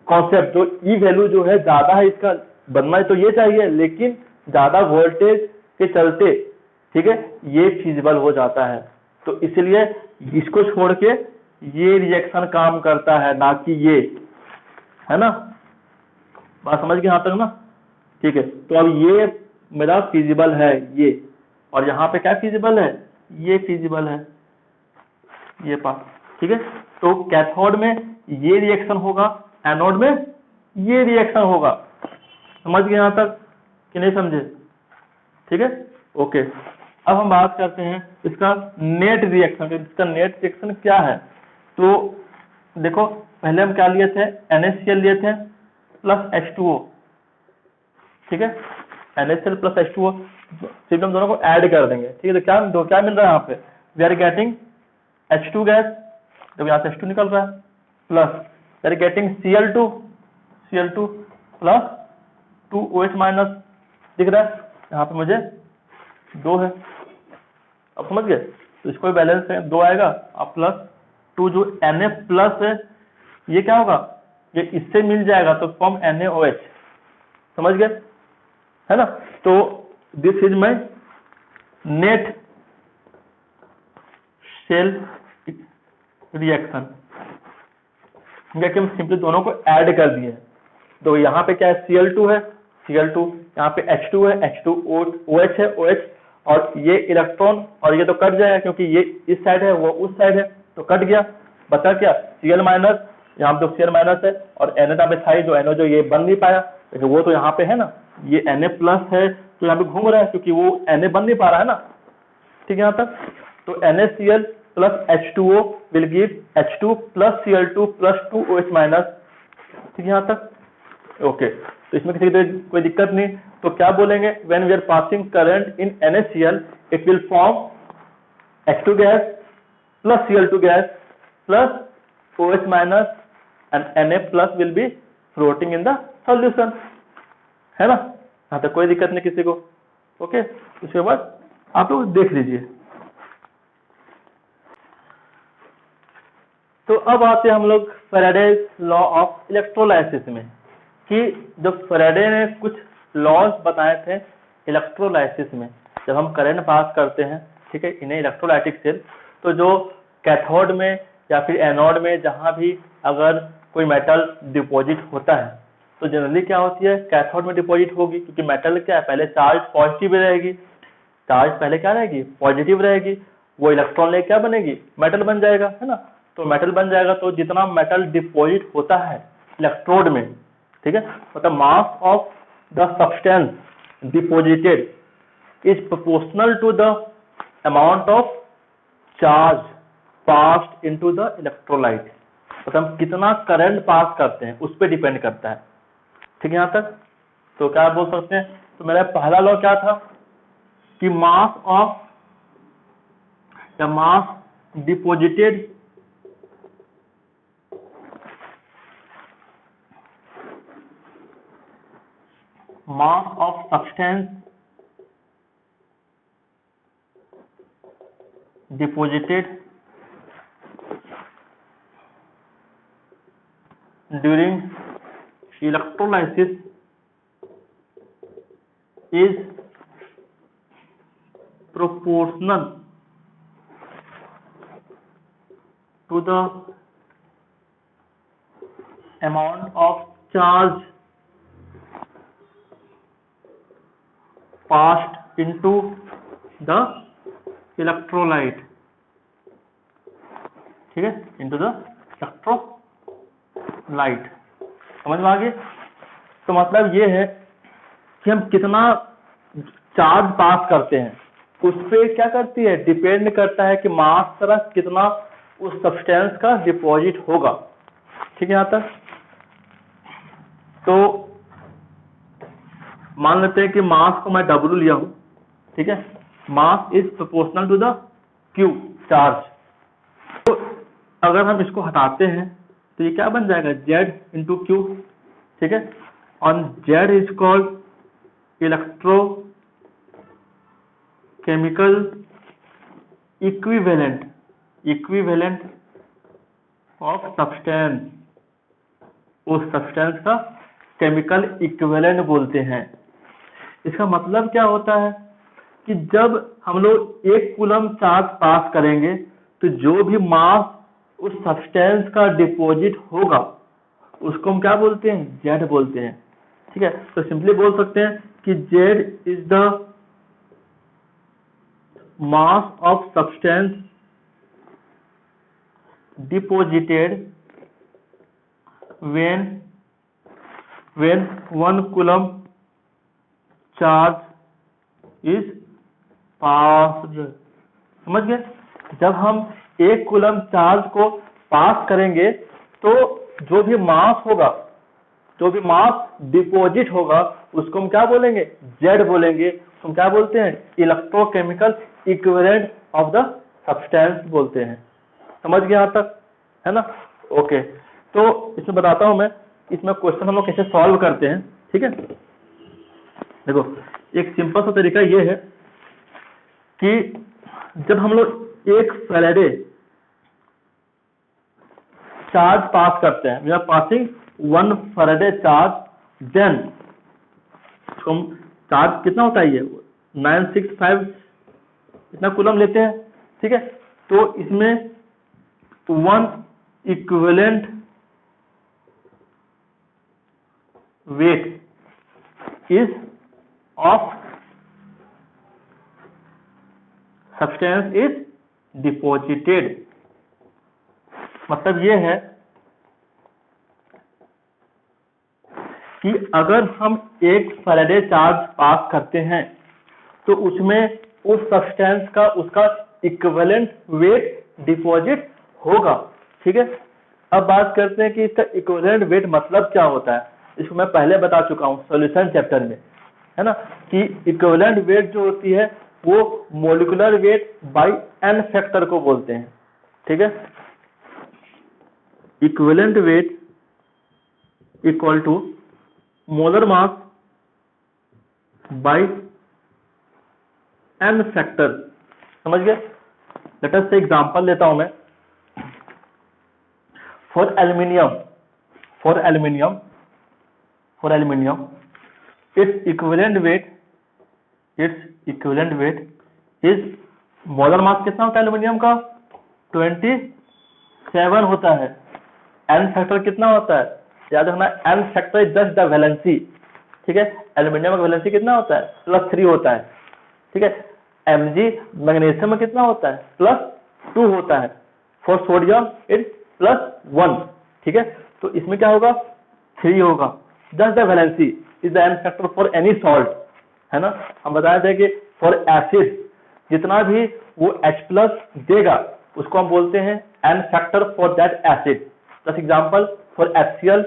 कॉन्सेप्ट जो ई वैल्यू जो है ज्यादा है, इसका बनना तो ये चाहिए, लेकिन ज्यादा वोल्टेज के चलते, ठीक है, ये फिजिबल हो जाता है। तो इसलिए इसको छोड़ के ये रिएक्शन काम करता है, ना कि ये, है ना। बात समझ गए यहाँ तक ना, ठीक है। तो अब ये मेरा फिजिबल है ये, और यहाँ पे क्या फिजिबल है, ये फिजिबल है, ये पार्ट, ठीक है। तो कैथोड में ये रिएक्शन होगा, एनोड में ये रिएक्शन होगा, समझ गए यहाँ तक कि नहीं समझे, ठीक है, ओके। अब हम बात करते हैं इसका नेट रिएक्शन, इसका नेट रिएक्शन क्या है। तो देखो पहले हम क्या लिए थे, NaCl लिए थे प्लस H2O, ठीक है, NaCl प्लस H2O, सिर्फ हम दोनों को ऐड कर देंगे, ठीक है। तो क्या मिल रहा है यहाँ पे, we are getting H2 gas, जब यहाँ से H2 निकल रहा है, plus we are getting Cl2 plus 2OH minus, दिख रहा है यहाँ पे मुझे 2 है, अब समझ गए। तो इसको बैलेंस है 2 आएगा, अब प्लस 2 जो Na प्लस है ये क्या होगा, ये इससे मिल जाएगा तो फॉर्म NaOH, समझ गए, है ना। तो this is my net cell reaction, हम सिंपली दोनों को ऐड कर दिए। तो यहाँ पे क्या है, Cl2 है, Cl2, यहाँ पे H2 है, H2OH है, OH, और ये इलेक्ट्रॉन, और ये तो कट जाएगा क्योंकि ये इस साइड है वो उस साइड है, तो कट गया, बचा क्या, Cl माइनस, यहाँ पे तो Cl माइनस है, और Na यहाँ पे था जो NO जो ये बन नहीं पाया, लेकिन वो तो यहाँ पे है ना, ये Na प्लस है तो यहाँ पे घूम रहा है क्योंकि वो Na बन नहीं पा रहा है ना, ठीक है यहाँ तक। तो NaCl plus H2O will give H2 plus Cl2 plus 2OH minus, ठीक है यहाँ तक, ओके। तो इसमें किसी की कोई दिक्कत नहीं, तो क्या बोलेंगे, when we are passing current in NaCl it will form H2 gas plus Cl2 gas plus OH minus and Na plus will be floating in the solution, है ना, यहाँ तक कोई दिक्कत नहीं किसी को, ओके। उसके बाद आप लोग देख लीजिए। तो अब आते हैं हम लोग फैराडेज लॉ ऑफ इलेक्ट्रोलाइसिस में, कि जब फैराडे ने कुछ लॉज बताए थे इलेक्ट्रोलाइसिस में, जब हम करंट पास करते हैं, ठीक है, इन्हें इलेक्ट्रोलाइटिक सेल, तो जो कैथोड में या फिर एनोड में जहां भी अगर कोई मेटल डिपॉजिट होता है, तो जनरली क्या होती है, कैथोड में डिपॉजिट होगी, क्योंकि मेटल क्या है, पहले चार्ज पॉजिटिव रहेगी, चार्ज पहले क्या रहेगी, पॉजिटिव रहेगी, वो इलेक्ट्रॉन ले क्या बनेगी, मेटल बन जाएगा, है ना। तो मेटल बन जाएगा, तो जितना मेटल डिपॉजिट होता है इलेक्ट्रोड में, ठीक है, मतलब mass of the substance deposited is proportional to the amount of charge passed into the electrolyte, मतलब हम कितना करंट पास करते हैं उस पर डिपेंड करता है, ठीक है यहाँ तक। तो क्या बोल सकते हैं, तो मेरा पहला लॉ क्या था कि मास of the mass deposited mass of substance deposited during electrolysis is proportional to the amount of charge passed into the electrolyte, ठीक है, into the electrolyte। समझ में आ गई? तो मतलब ये है कि हम कितना चार्ज पास करते हैं उस पर क्या करती है, डिपेंड करता है कि मास तरह कितना उस सब्सटेंस का डिपॉजिट होगा। ठीक है, यहाँ तक। तो मान लेते हैं कि मास को मैं W लिया हूं, ठीक है, mass is proportional to the Q charge. तो अगर हम इसको हटाते हैं तो ये क्या बन जाएगा, Z इंटू Q, ठीक है, और Z is called electrochemical equivalent of substance, उस सब्सटेंस का केमिकल इक्विवेलेंट बोलते हैं। इसका मतलब क्या होता है कि जब हम लोग 1 कूलम चार्ज पास करेंगे तो जो भी मास उस सब्सटेंस का डिपॉजिट होगा उसको हम क्या बोलते हैं, जेड बोलते हैं। ठीक है, तो सिंपली बोल सकते हैं कि Z is the mass of substance deposited when 1 coulomb charge is pass. समझ गए? जब हम 1 कूलम चार्ज को पास करेंगे तो जो भी मास होगा, जो भी मास डिपॉजिट होगा उसको हम क्या बोलेंगे, जेड बोलेंगे। हम क्या बोलते हैं, electrochemical equivalent of the substance बोलते हैं। समझ गए यहाँ तक, है ना? ओके, तो इसमें बताता हूं मैं, इसमें क्वेश्चन हम लोग कैसे सॉल्व करते हैं। ठीक है, देखो एक सिंपल सा तरीका ये है कि जब हम लोग 1 फैराडे चार्ज पास करते हैं, we are passing 1 faraday charge, then हम चार्ज कितना होता है, ये 965 इतना कूलम लेते हैं। ठीक है, तो इसमें 1 equivalent weight is of substance is deposited। मतलब ये है कि अगर हम 1 फैराडे चार्ज पास करते हैं तो उसमें उस सब्सटेंस का उसका इक्विवेलेंट वेट डिपॉजिट होगा। ठीक है, अब बात करते हैं कि इसका इक्विवेलेंट वेट मतलब क्या होता है। इसको मैं पहले बता चुका हूं सॉल्यूशन चैप्टर में, है ना, कि इक्विवेलेंट वेट जो होती है वो molecular weight by n factor को बोलते हैं। ठीक है, equivalent weight equal to molar mass by n factor. समझ गए? लेट अस से एग्जांपल लेता हूं मैं। For aluminium its equivalent weight is, molar mass कितना होता है एल्यूमिनियम का, 27 होता है। एन फैक्टर कितना होता है, याद रखना, n factor is just the valency. ठीक है, एल्यूमिनियम का वैलेंसी कितना होता है, +3 होता है। ठीक है, Mg मैग्नीशियम में कितना होता है, +2 होता है। For sodium it's +1। ठीक है, तो इसमें क्या होगा, 3 होगा। Just the valency is the n factor for any salt, है ना। हम बताए थे कि फॉर एसिड जितना भी वो H+ देगा उसको हम बोलते हैं n factor for that acid. Just example, for HCl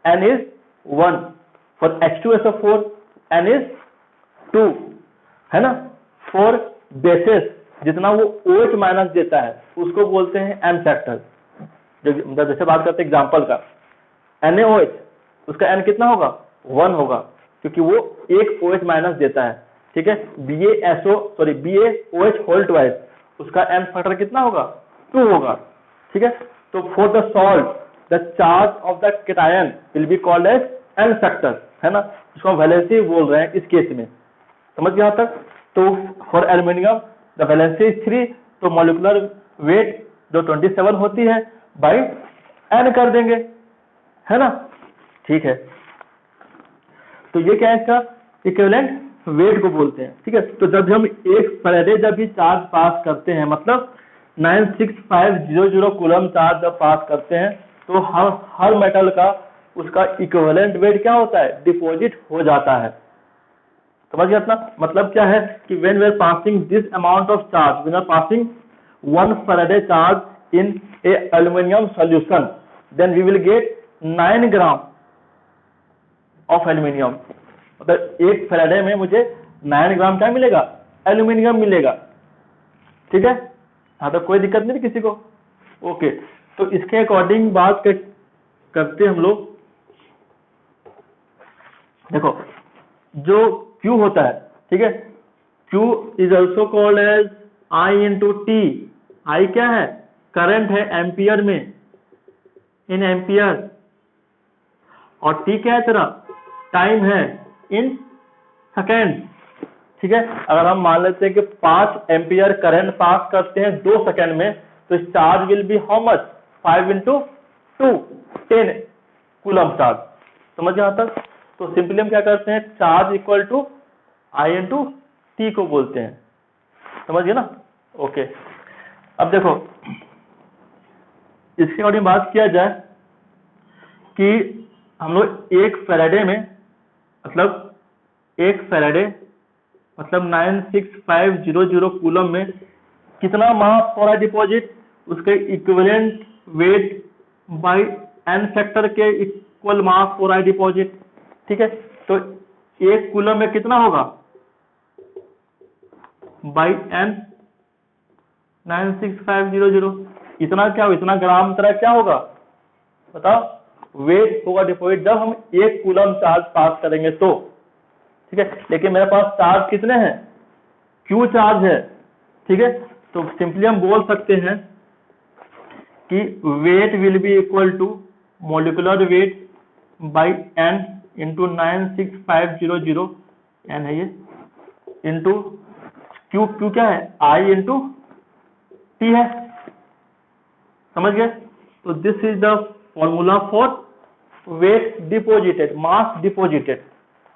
n is 1, for H2SO4 n is 2, है ना। फॉर बेसिस जितना वो OH- देता है उसको बोलते हैं एन फैक्टर। जैसे बात करते हैं एग्जांपल का, NaOH उसका n कितना होगा, 1 होगा, क्योंकि वो एक OH- देता है। ठीक है, BaOH होल ट्वाइस उसका n फैक्टर कितना होगा, 2 होगा। ठीक है, तो for the salt the charge of the cation will be called as n factor, है ना। उसको हम वैलेंसी बोल रहे हैं इस केस में। समझ गया यहाँ तक? तो for aluminium the valency is 3, तो मॉलिक्यूलर वेट जो 27 होती है बाई एन कर देंगे, है ना, ठीक है। तो ये क्या है, इसका इक्विवेलेंट वेट को बोलते हैं, ठीक है। तो जब हम एक फैराडे जब भी चार्ज पास करते हैं, मतलब 96500 कूलम चार्ज जब पास करते हैं, तो हर मेटल का उसका इक्विवेलेंट वेट क्या होता है, डिपॉजिट हो जाता है। समझ गया अपना मतलब क्या है कि when we are passing this amount of charge, we are passing 1 faraday charge in a aluminium solution, then we will get 9 gram of aluminium. मतलब एक फैराडे में मुझे 9 ग्राम क्या मिलेगा, एल्यूमिनियम मिलेगा, ठीक है। हाँ, तो कोई दिक्कत नहीं किसी को, ओके। तो इसके अकॉर्डिंग बात करते हम लोग। देखो जो Q होता है, ठीक है, Q is also called as I into t. I क्या है, करंट है एम्पियर में, इन एम्पियर, और T क्या है तेरा, टाइम है इन सेकेंड, ठीक है। अगर हम मान लेते हैं कि 5 एम्पियर करंट पास करते हैं 2 सेकेंड में, तो charge will be how much, 5 into 2, 10 coulomb charge. समझ गए यहाँ तक। तो सिंपली हम क्या करते हैं, charge equal to I into t को बोलते हैं, समझ गए ना, ओके। अब देखो इसके अकॉर्डिंग बात किया जाए कि हम लोग एक फैराडे में, मतलब एक फैराडे मतलब 96500 कूलम में कितना मास हो रहा है डिपॉजिट, उसके equivalent weight by n factor के इक्वल मास हो रहा है डिपॉजिट, ठीक है। तो एक कूलम में कितना होगा, बाई एन 96500, इतना क्या हो, इतना ग्राम तरह क्या होगा बताओ, वेट होगा डिपॉजिट जब हम एक कूलम चार्ज पास करेंगे तो, ठीक है। लेकिन मेरे पास चार्ज कितने हैं, Q चार्ज है, ठीक है। तो सिंपली हम बोल सकते हैं कि weight will be equal to molecular weight by n into 96500, n है ये, इंटू Q क्या है, I इंटू टी है, समझ गए। तो this is the formula for wait deposited, mass deposited,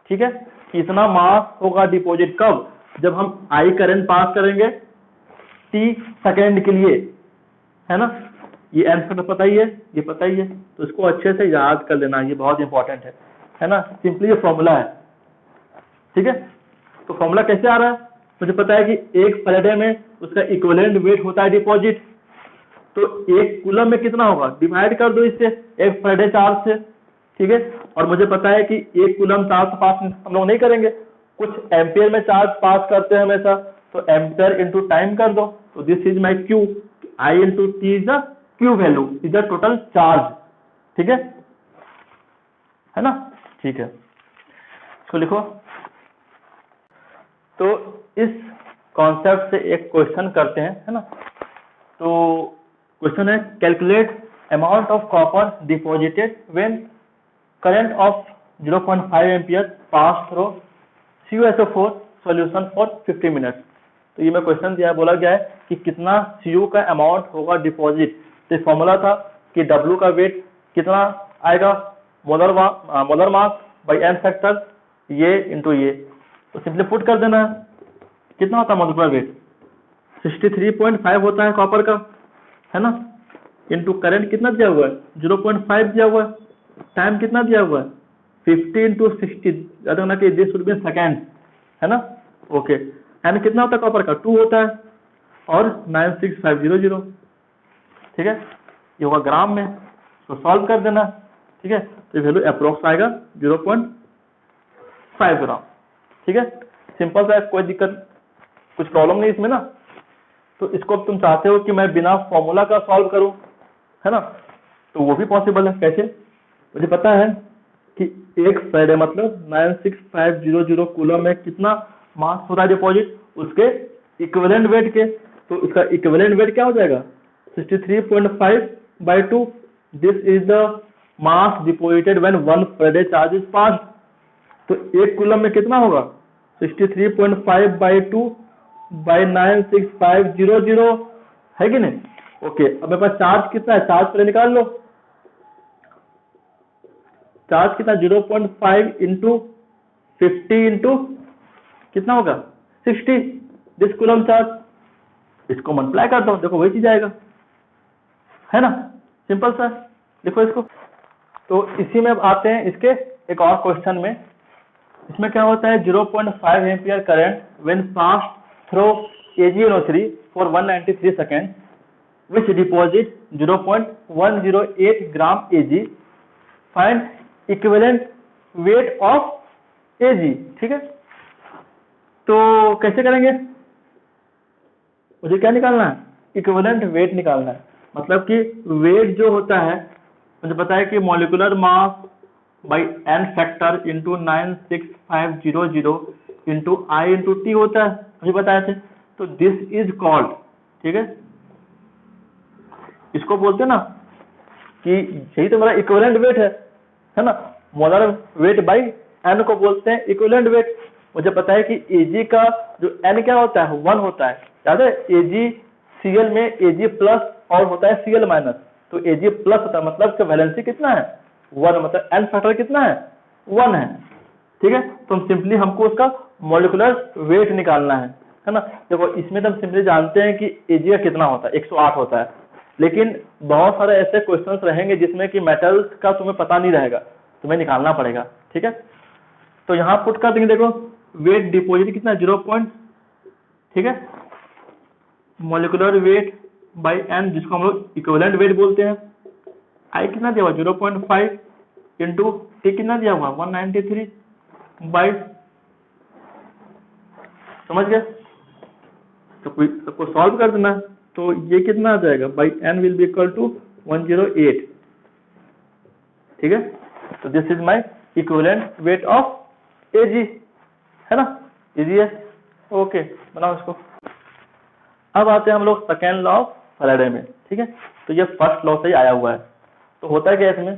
ठीक है। इतना मास होगा डिपॉजिट कब, जब हम I करंट पास करेंगे T सेकेंड के लिए, है ना। ये आंसर पता ही है, ये पता ही है, तो इसको अच्छे से याद कर लेना, ये बहुत इंपॉर्टेंट है ना। सिंपली ये फॉर्मूला है, ठीक है। तो फॉर्मूला कैसे आ रहा है, मुझे पता है कि एक फैराडे में उसका इक्विवेलेंट वेट होता है डिपॉजिट, तो एक कूलम में कितना होगा, डिवाइड कर दो इससे एक फैराडे चार्ज से, ठीक है। और मुझे पता है कि एक कूलम चार्ज पास हम लोग नहीं करेंगे, कुछ एम्पियर में चार्ज पास करते हैं हमेशा, तो एम्पियर इंटू टाइम कर दो, तो this is my Q, I into T is the Q value, is the total charge, ठीक है ना, ठीक है। इसको लिखो। तो इस कॉन्सेप्ट से एक क्वेश्चन करते हैं, है ना। तो क्वेश्चन है, calculate amount of copper deposited when current of 0.5 ampere pass through CuSO4 solution for 50 minutes. तो ये मैं क्वेश्चन दिया, बोला गया है कि कितना Cu का अमाउंट होगा डिपॉजिट। तो फॉर्मूला था कि W का वेट कितना आएगा, molar mass by n factor, ये इंटू ये, तो सिंपली पुट कर देना है। कितना होता है मोलर वेट, 63.5 होता है कॉपर का, है ना, इंटू करंट कितना दिया हुआ है, 0.5 दिया हुआ है, टाइम कितना दिया हुआ है 50 इंटू 60, याद रखना कि दिस वुड बी सेकेंड, है ना, ओके। एंड कितना होता है कॉपर का, 2 होता है, और 96500, ठीक है। ये होगा ग्राम में, तो सॉल्व कर देना, ठीक है। तो वैल्यू अप्रोक्स आएगा 0.5 ग्राम, ठीक है। सिंपल सा, कोई दिक्कत कुछ प्रॉब्लम नहीं इसमें ना। तो इसको तुम चाहते हो कि मैं बिना फॉर्मूला का सॉल्व करूं, है ना, तो वो भी पॉसिबल है। कैसे, मुझे पता है कि एक फैराडे मतलब 96500 कूलम में कितना मास होता है डिपॉजिट, उसके इक्विवेलेंट वेट के, तो इसका इक्विवेलेंट वेट क्या हो जाएगा 63.5 by 2, this is the mass deposited when 1 faraday charge is passed. तो एक कूलम में कितना होगा 63.5 by 2 by 96500, है कि नहीं, ओके, अब मेरे पास चार्ज कितना है, चार्ज पहले निकाल लो। चार्ज कितना, 0.5 इंटू 50 इंटू कितना होगा 60 दिस कूलम चार्ज। इसको मल्टीप्लाई कर दो, देखो वही चीज आएगा, है ना, सिंपल सा। देखो इसको, तो इसी में अब आते हैं इसके एक और क्वेश्चन में। इसमें क्या होता है, 0.5 ampere current when passed through AgNO3 for 193 second which deposit 0.108 gram Ag, find equivalent weight of Ag। ठीक है, तो कैसे करेंगे, मुझे क्या निकालना है, इक्विवेलेंट वेट निकालना है। मतलब कि वेट जो होता है, मुझे पता है कि molecular mass by n factor into 96500 into I into t होता है, मुझे बताए थे। तो दिस इज कॉल्ड, ठीक है, इसको बोलते हैं ना कि यही तो मेरा इक्विवेलेंट वेट है ना, मोलर वेट बाई n को बोलते हैं इक्विवेलेंट वेट। मुझे पता है कि Ag का जो n क्या होता है, 1 होता है, याद है, AgCl में Ag प्लस और होता है Cl माइनस, तो Ag प्लस होता है, मतलब कि वैलेंसी कितना है 1, मतलब n फैक्टर कितना है 1 है। ठीक है, तो हम सिंपली हमको उसका मॉलिक्यूलर वेट निकालना है ना। देखो इसमें तो हम सिंपली जानते हैं कि Ag का कितना होता है, 108 होता है, लेकिन बहुत सारे ऐसे क्वेश्चंस रहेंगे जिसमें कि मेटल्स का तुम्हें पता नहीं रहेगा, तुम्हें निकालना पड़ेगा। ठीक है, तो यहाँ पुट कर देंगे, देखो वेट डिपॉजिट कितना 0. ठीक है, मॉलिक्यूलर वेट बाई n जिसको हम लोग इक्विवेलेंट वेट बोलते हैं। I कितना दिया हुआ 0.5 इंटू टी कितना दिया हुआ 193 बाई, समझ गए, तो कोई सबको सॉल्व कर देना, तो ये कितना आ जाएगा, by n will be equal to 108। ठीक है, तो this is my equivalent weight of Ag, है ना, इजी है। ओके, बनाओ इसको। अब आते हैं हम लोग सेकेंड लॉ ऑफ फैराडे में। ठीक है, तो ये फर्स्ट लॉ से ही आया हुआ है। तो होता है क्या इसमें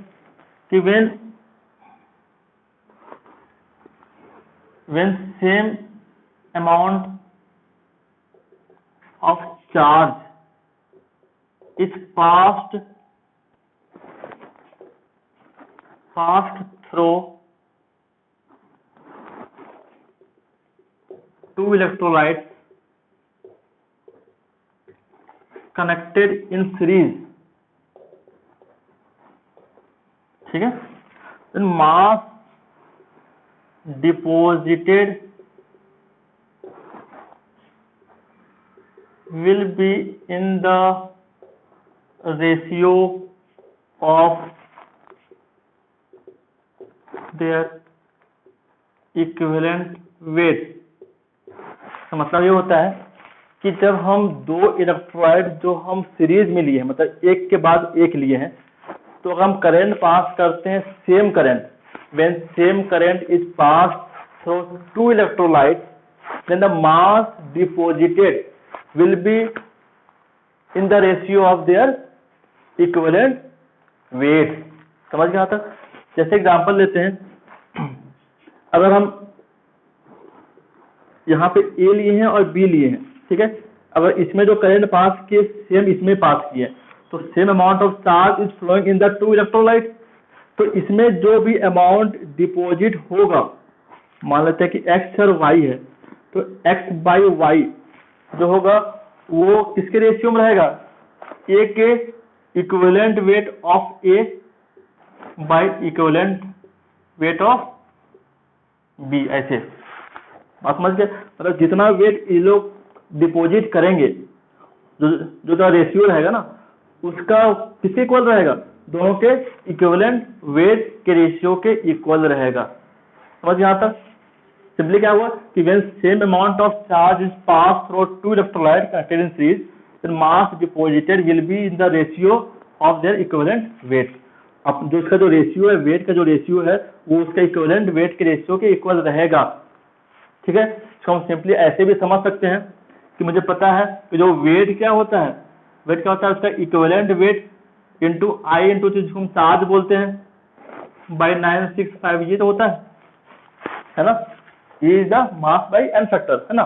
कि when same amount of charge is passed through two electrolytes connected in series, ठीक है, then mass deposited will be in the ratio of their equivalent weight। तो मतलब ये होता है कि जब हम दो इलेक्ट्रोलाइट जो हम सीरीज में लिए हैं, मतलब एक के बाद एक लिए हैं, तो अगर हम करंट पास करते हैं same current, when same current is passed through two electrolytes, then the mass deposited will be in the ratio of their equivalent weight। समझ गए यहाँ तक? जैसे एग्जांपल लेते हैं, अगर हम यहाँ पे A लिए हैं और B लिए हैं, ठीक है, अगर इसमें जो करंट पास किए सेम इसमें पास किए, तो same amount of charge is flowing in the two electrolyte, तो इसमें जो भी अमाउंट डिपॉजिट होगा, मान लेते हैं कि x और y है, तो x बाई वाई जो होगा वो किसके रेशियो में रहेगा, A के equivalent weight of A by equivalent weight of B। ऐसे बात समझ गए, मतलब जितना वेट ये लोग डिपॉजिट करेंगे, जो रेशियो रहेगा ना, उसका किसके इक्वल रहेगा, दोनों के इक्विवेलेंट वेट के रेशियो के इक्वल रहेगा। समझ यहाँ तक? सिंपली क्या हुआ कि when same amount of charge is passed through two electrolytes connected in series, then mass deposited will be in the ratio of their equivalent weight। अब जो इसका जो रेशियो है, वेट का जो रेशियो है, वो उसका इक्विवेलेंट वेट के रेशियो के इक्वल रहेगा। ठीक है, इसको हम सिंपली ऐसे भी समझ सकते हैं कि मुझे पता है कि जो वेट क्या होता है, वेट क्या होता है, उसका इक्विवेलेंट वेट इंटू आई इंटू जिसको हम चार्ज बोलते हैं बाई 965, ये तो होता है ना, ये is the mass by n factor, है ना,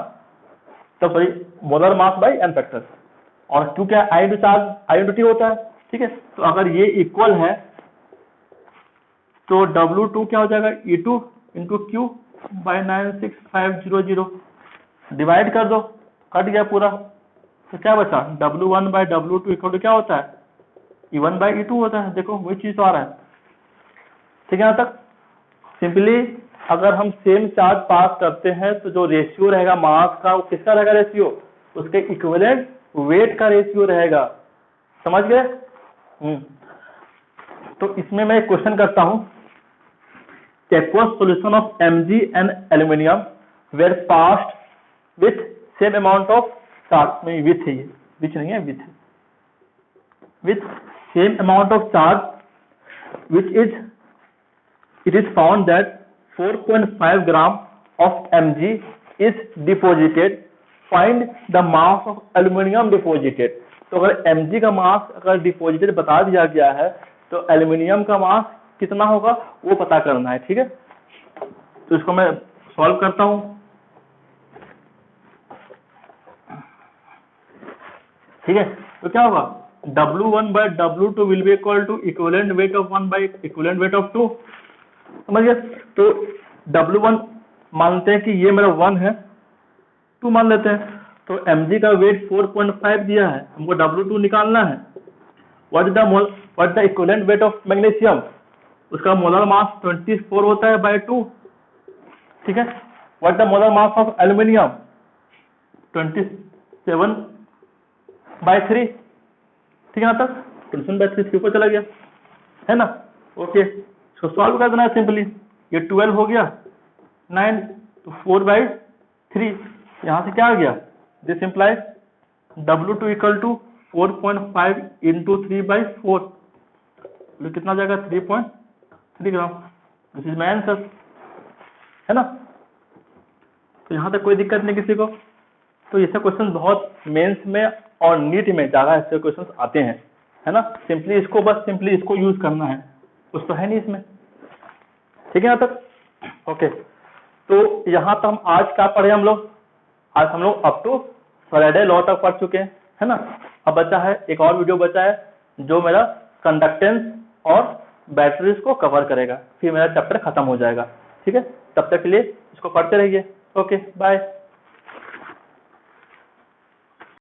तो sorry molar mass by n factor. और Q क्या I into charge I into t होता है, ठीक है। तो अगर ये इक्वल है तो W2 क्या हो जाएगा, E2 into Q by 96500, divide कर दो, कट गया पूरा, तो क्या बचा W1 by W2 equal to क्या होता है, E1 बाई E2 होता है। देखो वही चीज तो आ रहा है, ठीक है। यहाँ तक सिंपली अगर हम सेम चार्ज पास करते हैं तो जो रेशियो रहेगा मास का, वो किसका रहेगा रेशियो, उसके इक्विवेलेंट वेट का रेशियो रहेगा, समझ गए। तो इसमें मैं एक क्वेश्चन करता हूं, aqueous solution of Mg and aluminium were passed with same amount of charge, नहीं with है ये, which नहीं है, with same amount of charge, which is it is found that 4.5 gram of Mg is deposited, find the mass of aluminium deposited। तो अगर Mg का मास अगर डिपोजिटेड बता दिया गया है तो एल्यूमिनियम का मास कितना होगा वो पता करना है, ठीक है। तो इसको मैं सॉल्व करता हूं, ठीक है। तो क्या होगा, W1 by W2 will be equal to equivalent weight of 1 by equivalent weight of 2, समझ गए। तो W1 मानते हैं कि ये मेरा 1 है, 2 मान लेते हैं, तो Mg का वेट 4.5 दिया है, हमको W2 निकालना है। What is the equivalent weight of magnesium, उसका मोलर मास 24 होता है बाय 2, ठीक है। What the molar mass of aluminium 27 by 3, ठीक है। यहाँ तक 27 बाय 3 ऊपर चला गया है ना, ओके। इसको सॉल्व कर देना है सिंपली, ये 12 हो गया, 9 तो 4 बाई 3, यहाँ से क्या आ गया, this implies W2 equal to 4.5 into 3 by 4, कितना जाएगा 3.3 gram, this is my answer, है ना। तो यहाँ तक कोई दिक्कत नहीं किसी को। तो ऐसे क्वेश्चन बहुत मेंस में और नीट में ज्यादा ऐसे क्वेश्चन आते हैं, है ना। सिंपली इसको बस सिंपली इसको यूज करना है, कुछ तो है नहीं इसमें, ठीक है। यहाँ तक ओके। तो यहाँ तक हम आज क्या पढ़े हम लोग, आज हम लोग अप टू फैराडे लॉ तक पढ़ चुके हैं, है ना। अब बचा है एक और वीडियो बचा है जो मेरा कंडक्टेंस और बैटरीज को कवर करेगा, फिर मेरा चैप्टर खत्म हो जाएगा, ठीक है। तब तक के लिए इसको पढ़ते रहिए, ओके बाय।